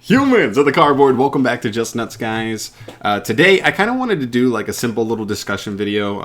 Humans of the cardboard, welcome back to Just Nuts, guys. Today, I kind of wanted to do like a simple little discussion video.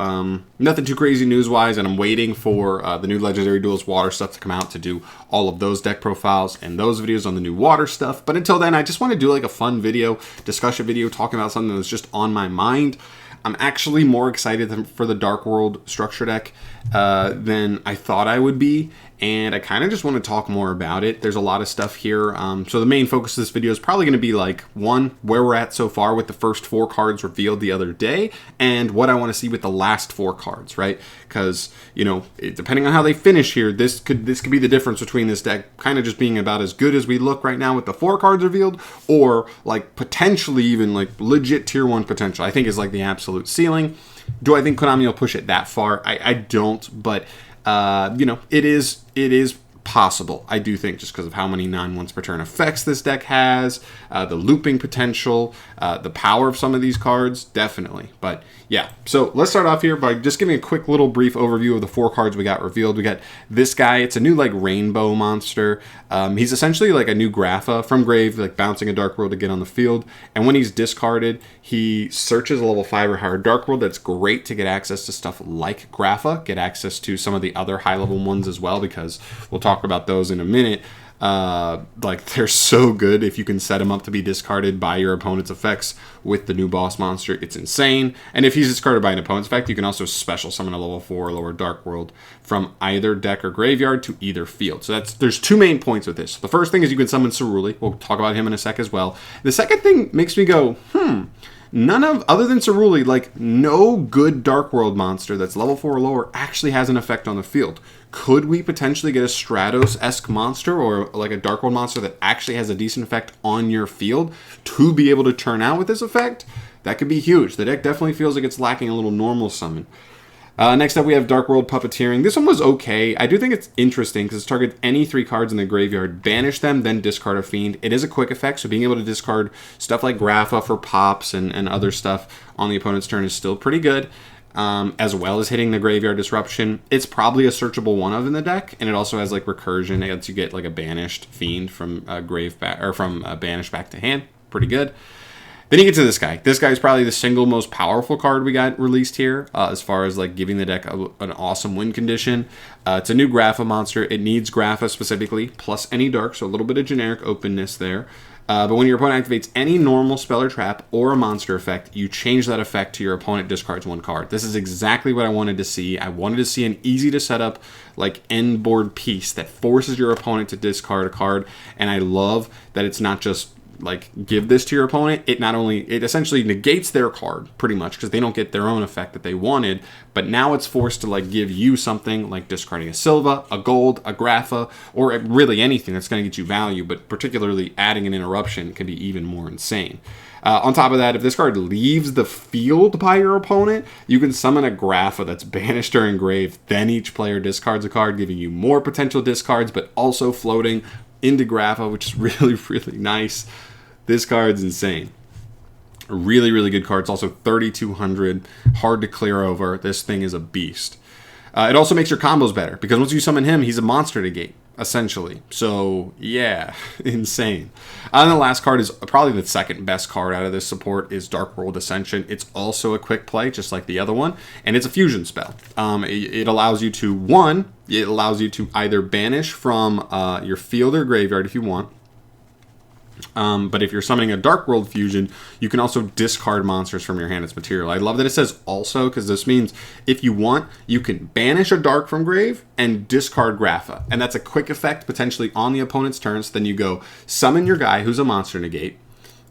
Nothing too crazy news-wise, and I'm waiting for the new Legendary Duels Water stuff to come out to do all of those deck profiles and those videos on the new Water stuff. But until then, I just want to do like a fun video, discussion video, talking about something that's just on my mind. I'm actually more excited for the Dark World structure deck than I thought I would be, and I kind of just want to talk more about it. There's a lot of stuff here. So the main focus of this video is probably going to be like, one, where we're at so far with the first 4 cards revealed the other day, and what I want to see with the last 4 cards, right? Because, you know, depending on how they finish here, this could be the difference between this deck kind of just being about as good as we look right now with the 4 cards revealed, or like potentially even like legit tier 1 potential. I think is like the absolute ceiling. Do I think Konami will push it that far? I don't, but you know, it is possible. I do think, just because of how many 9/1 per turn effects this deck has, the looping potential, the power of some of these cards, definitely. But yeah, so let's start off here by just giving a quick little brief overview of the 4 cards we got revealed. We got this guy. It's a new like rainbow monster. He's essentially like a new Grapha from Grave, like bouncing a Dark World to get on the field. And when he's discarded, he searches a level 5 or higher Dark World. That's great to get access to stuff like Grapha, get access to some of the other high level ones as well, because we'll talk about those in a minute. Like, they're so good if you can set him up to be discarded by your opponent's effects with the new boss monster. It's insane. And if he's discarded by an opponent's effect, you can also special summon a level 4 or lower Dark World from either deck or graveyard to either field. So there's 2 main points with this. The first thing is you can summon Ceruli. We'll talk about him in a sec as well. The second thing makes me go, other than Ceruli, like, no good Dark World monster that's level 4 or lower actually has an effect on the field. Could we potentially get a Stratos-esque monster or like a Dark World monster that actually has a decent effect on your field to be able to turn out with this effect? That could be huge. The deck definitely feels like it's lacking a little normal summon. Next up, we have Dark World Puppeteering. This one was okay. I do think it's interesting because it targets any 3 cards in the graveyard, banish them, then discard a fiend. It is a quick effect, so being able to discard stuff like Grapha for pops and other stuff on the opponent's turn is still pretty good, as well as hitting the graveyard disruption. It's probably a searchable one of in the deck, and it also has like recursion. It lets you get like a banished fiend from banished back to hand. Pretty good. Then you get to this guy. This guy is probably the single most powerful card we got released here, as far as like giving the deck an awesome win condition. It's a new Grapha monster. It needs Grapha specifically, plus any dark, so a little bit of generic openness there. But when your opponent activates any normal spell or trap or a monster effect, you change that effect to your opponent discards 1 card. This is exactly what I wanted to see. I wanted to see an easy to set up like end board piece that forces your opponent to discard a card, and I love that it's not just like give this to your opponent. It essentially negates their card pretty much because they don't get their own effect that they wanted, but now it's forced to like give you something like discarding a Silva, a Gold, a Grapha, or really anything that's going to get you value, but particularly adding an interruption can be even more insane. On top of that, if this card leaves the field by your opponent, you can summon a Grapha that's banished during Grave. Then each player discards a card, giving you more potential discards, but also floating into Grapha, which is really, really nice. This card's insane. A really, really good card. It's also 3,200. Hard to clear over. This thing is a beast. It also makes your combos better, because once you summon him, he's a monster to gate, essentially. So, yeah, insane. And the last card is probably the second best card out of this support, is Dark World Ascension. It's also a quick play, just like the other one, and it's a fusion spell. It allows you to, either banish from your field or graveyard if you want. But if you're summoning a Dark World fusion, you can also discard monsters from your hand as material. I love that it says also, because this means if you want, you can banish a Dark from Grave and discard Grapha. And that's a quick effect potentially on the opponent's turn. So then you go summon your guy who's a monster negate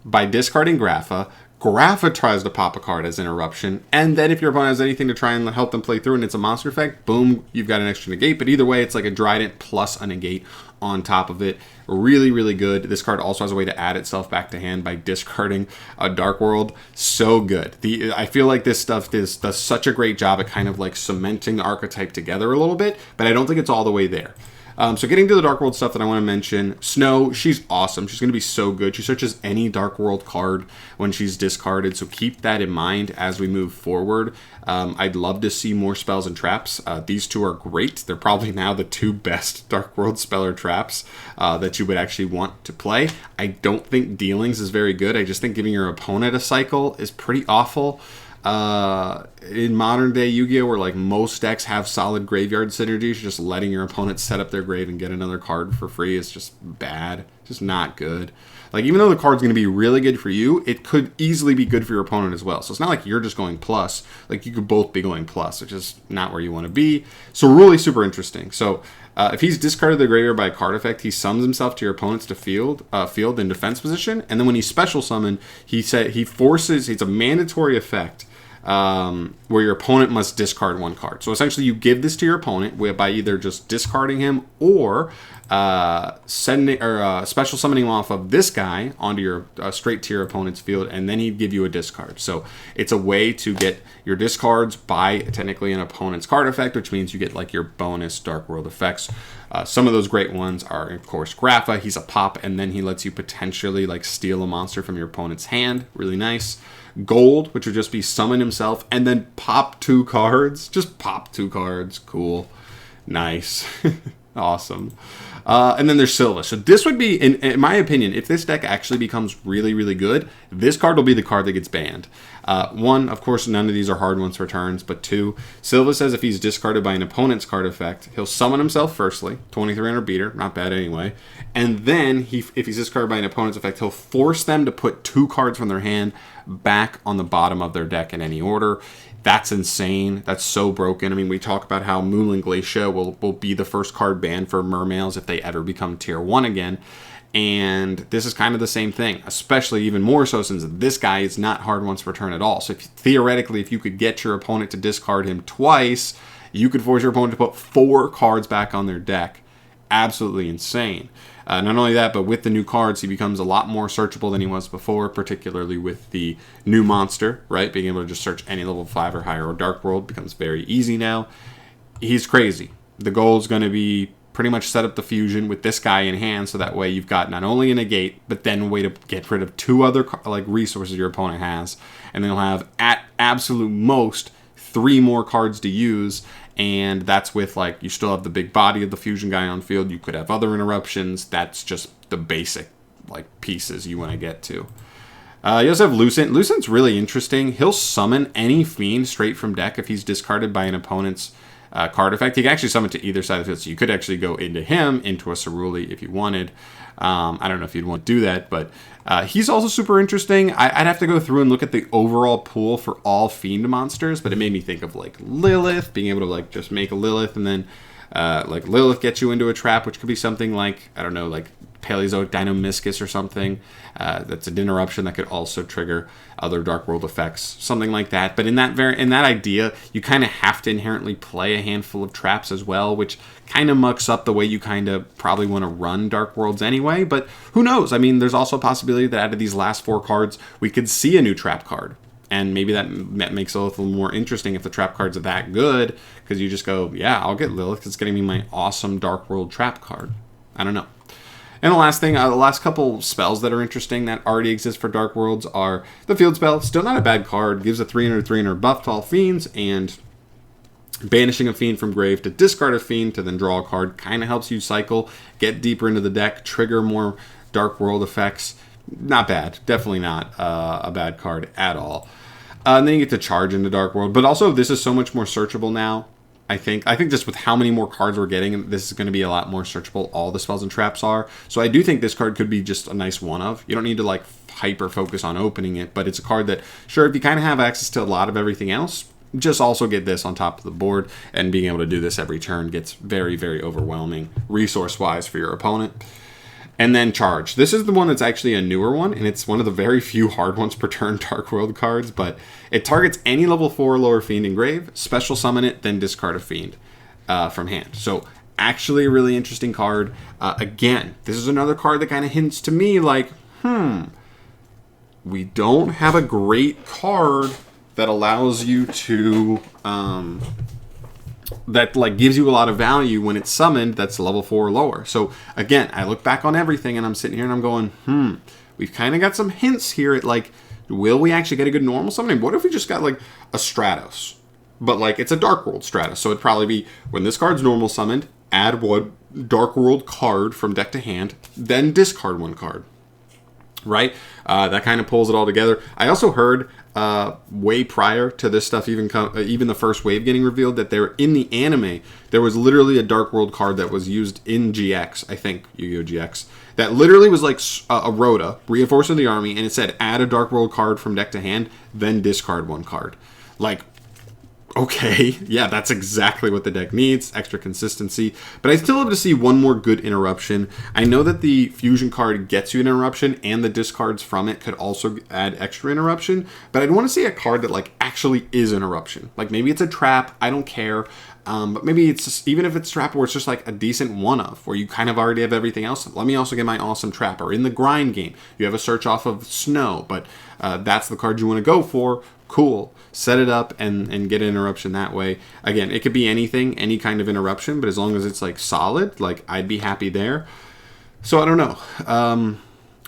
by discarding Grapha. Grapha tries to pop a card as interruption, and then if your opponent has anything to try and help them play through and it's a monster effect, boom, you've got an extra negate. But either way, it's like a Trident plus a negate on top of it. Really, really good. This card also has a way to add itself back to hand by discarding a Dark World. So good. I feel like this stuff does such a great job at kind of like cementing the archetype together a little bit, but I don't think it's all the way there. So getting to the Dark World stuff that I want to mention, Snow, she's awesome. She's going to be so good. She searches any Dark World card when she's discarded, so keep that in mind as we move forward. I'd love to see more spells and traps. These two are great. They're probably now the two best Dark World spell or traps that you would actually want to play. I don't think Dealings is very good. I just think giving your opponent a cycle is pretty awful. In modern day Yu-Gi-Oh, where like most decks have solid graveyard synergies, just letting your opponent set up their grave and get another card for free is just bad. Just not good. Like, even though the card's going to be really good for you, it could easily be good for your opponent as well. So it's not like you're just going plus. Like, you could both be going plus, which is not where you want to be. So really super interesting. So if he's discarded the graveyard by a card effect, he summons himself to your opponent's field in defense position. And then when he's special summoned, he forces, it's a mandatory effect where your opponent must discard one card. So essentially you give this to your opponent by either just discarding him or special summoning him off of this guy onto your straight to your opponent's field, and then he'd give you a discard. So it's a way to get your discards by technically an opponent's card effect, which means you get like your bonus Dark World effects. Some of those great ones are, of course, Grapha. He's a pop, and then he lets you potentially like steal a monster from your opponent's hand. Really nice. Gold, which would just be summon himself and then pop 2 cards. Just pop 2 cards. Cool. Nice. Awesome. And then there's Silva. So this would be, in my opinion, if this deck actually becomes really, really good, this card will be the card that gets banned. 1, of course, none of these are hard ones for turns, but 2, Silva says if he's discarded by an opponent's card effect, he'll summon himself firstly, 2300 beater, not bad anyway, and then if he's discarded by an opponent's effect, he'll force them to put 2 cards from their hand back on the bottom of their deck in any order. That's insane. That's so broken. I mean, we talk about how Moonland Glacia will be the first card banned for Mermails if they ever become tier 1 again. And this is kind of the same thing, especially even more so since this guy is not hard once per turn at all. So theoretically, if you could get your opponent to discard him twice, you could force your opponent to put 4 cards back on their deck. Absolutely insane. Not only that, but with the new cards, he becomes a lot more searchable than he was before, particularly with the new monster, right? Being able to just search any level 5 or higher or Dark World becomes very easy now. He's crazy. The goal is going to be pretty much set up the fusion with this guy in hand, so that way you've got not only a negate, but then a way to get rid of 2 other like resources your opponent has, and then he'll have at absolute most 3 more cards to use. And that's with, like, you still have the big body of the fusion guy on field. You could have other interruptions. That's just the basic, like, pieces you want to get to. You also have Lucent. Lucent's really interesting. He'll summon any fiend straight from deck if he's discarded by an opponent's card effect. He can actually summon to either side of the field. So you could actually go into him, into a Ceruli if you wanted. I don't know if you'd want to do that, but he's also super interesting. I'd have to go through and look at the overall pool for all Fiend monsters, but it made me think of like Lilith, being able to like just make a Lilith, and then like Lilith gets you into a trap, which could be something like, I don't know, like Paleozoic Dinomischus or something. That's an interruption that could also trigger other Dark World effects, something like that. But in that idea, you kind of have to inherently play a handful of traps as well, which kind of mucks up the way you kind of probably want to run Dark Worlds anyway. But who knows? I mean, there's also a possibility that out of these last 4 cards, we could see a new trap card. And maybe that makes it a little more interesting if the trap cards are that good, because you just go, yeah, I'll get Lilith. It's getting me my awesome Dark World trap card. I don't know. And the last thing, the last couple spells that are interesting that already exist for Dark Worlds are the Field Spell. Still not a bad card. Gives a 300/300 buff to all fiends, and banishing a fiend from grave to discard a fiend to then draw a card kind of helps you cycle, get deeper into the deck, trigger more Dark World effects. Not bad. Definitely not a bad card at all. And then you get to charge into Dark World. But also, this is so much more searchable now. I think just with how many more cards we're getting, this is going to be a lot more searchable. All the spells and traps are. So I do think this card could be just a nice one-of. You don't need to like hyper focus on opening it, but it's a card that, sure, if you kind of have access to a lot of everything else, just also get this on top of the board, and being able to do this every turn gets very, very overwhelming resource-wise for your opponent. And then Charge. This is the one that's actually a newer one, and it's one of the very few hard ones per turn Dark World cards, but it targets any level 4 or lower fiend in grave, special summon it, then discard a fiend from hand. So actually a really interesting card. Again, this is another card that kind of hints to me like, we don't have a great card that allows you to that like gives you a lot of value when it's summoned that's level 4 or lower. So again, I look back on everything and I'm sitting here and I'm going, we've kind of got some hints here at like, will we actually get a good normal summoning? What if we just got like a Stratos? But like it's a Dark World Stratos. So it'd probably be when this card's normal summoned, add one Dark World card from deck to hand, then discard one card. Right? That kind of pulls it all together. I also heard way prior to this stuff even the first wave getting revealed that there in the anime there was literally a Dark World card that was used in GX, I think Yu-Gi-Oh! GX, that literally was like a Rhoda, reinforcing the army, and it said add a Dark World card from deck to hand, then discard one card. Like, okay, yeah, that's exactly what the deck needs, extra consistency. But I still love to see one more good interruption. I know that the fusion card gets you an interruption, and the discards from it could also add extra interruption, but I'd want to see a card that like actually is interruption. Like maybe it's a trap, I don't care, but maybe it's just, even if it's trap where it's just like a decent one-of, where you kind of already have everything else. Let me also get my awesome trap. Or in the grind game, you have a search off of snow, but that's the card you want to go for. Cool. Set it up and get an interruption that way. Again, it could be anything, any kind of interruption, but as long as it's like solid, like I'd be happy there. So I don't know.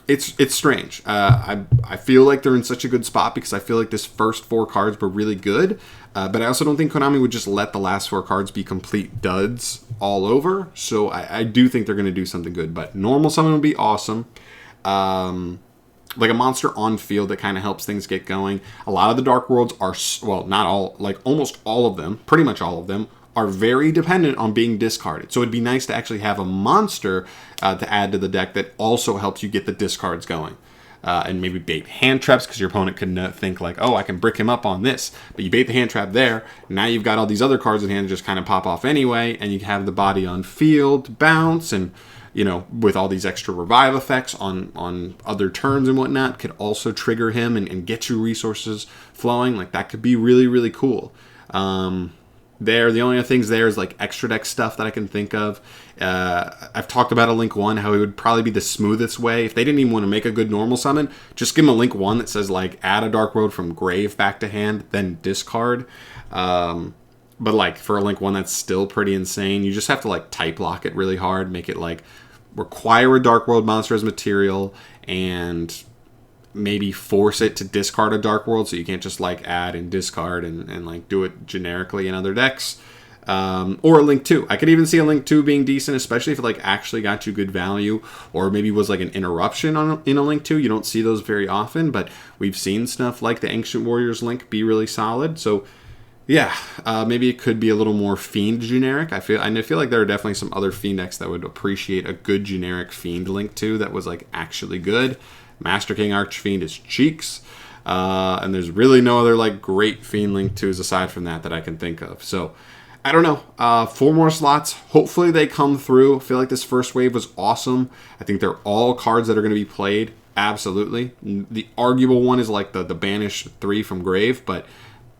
It's strange. I feel like they're in such a good spot because I feel like this first 4 cards were really good, but I also don't think Konami would just let the last 4 cards be complete duds all over. So I do think they're going to do something good, but normal summon would be awesome. Like a monster on field that kind of helps things get going. A lot of the Dark Worlds are, well, not all, like almost all of them, pretty much all of them, are very dependent on being discarded. So it'd be nice to actually have a monster to add to the deck that also helps you get the discards going. And maybe bait hand traps because your opponent could think like, oh, I can brick him up on this. But you bait the hand trap there. Now you've got all these other cards in hand that just kind of pop off anyway. And you have the body on field bounce and, you know, with all these extra revive effects on other turns and whatnot, could also trigger him and get you resources flowing. Like, that could be really, really cool. The only other things there is, like, extra deck stuff that I can think of. I've talked about a Link 1, how it would probably be the smoothest way. If they didn't even want to make a good normal summon, just give them a Link 1 that says, like, add a Dark World from grave back to hand, then discard. But, like, for a Link 1, that's still pretty insane. You just have to, like, type lock it really hard, make it, like, require a Dark World monster as material, and maybe force it to discard a Dark World, so you can't just like add and discard and like do it generically in other decks. Or a Link 2. I could even see a Link 2 being decent, especially if it like actually got you good value, or maybe was like an interruption in a Link 2. You don't see those very often, but we've seen stuff like the Ancient Warriors Link be really solid. So yeah, maybe it could be a little more Fiend generic. I feel like there are definitely some other Fiend decks that would appreciate a good generic Fiend Link 2 that was like actually good. Master King Archfiend is cheeks. And there's really no other like great Fiend Link 2s aside from that I can think of. So I don't know. 4 more slots. Hopefully they come through. I feel like this first wave was awesome. I think they're all cards that are going to be played. Absolutely. The arguable one is like the Banish 3 from Grave, but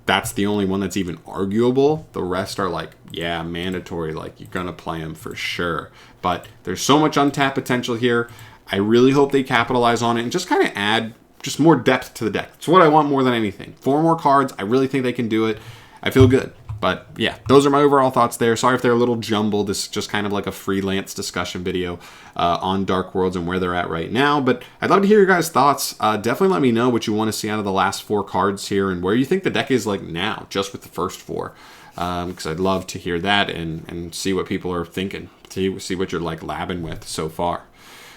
that's the only one that's even arguable. The rest are like, yeah, mandatory. Like, you're going to play them for sure. But there's so much untapped potential here. I really hope they capitalize on it and just kind of add just more depth to the deck. It's what I want more than anything. 4 more cards. I really think they can do it. I feel good. But yeah, those are my overall thoughts there. Sorry if they're a little jumbled. This is just kind of like a freelance discussion video on Dark Worlds and where they're at right now. But I'd love to hear your guys' thoughts. Definitely let me know what you want to see out of the last 4 cards here and where you think the deck is like now, just with the first 4. Because I'd love to hear that and see what people are thinking. See what you're like labbing with so far.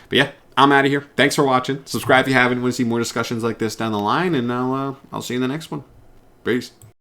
But yeah, I'm out of here. Thanks for watching. Subscribe if you haven't. Want to see more discussions like this down the line. And I'll see you in the next one. Peace.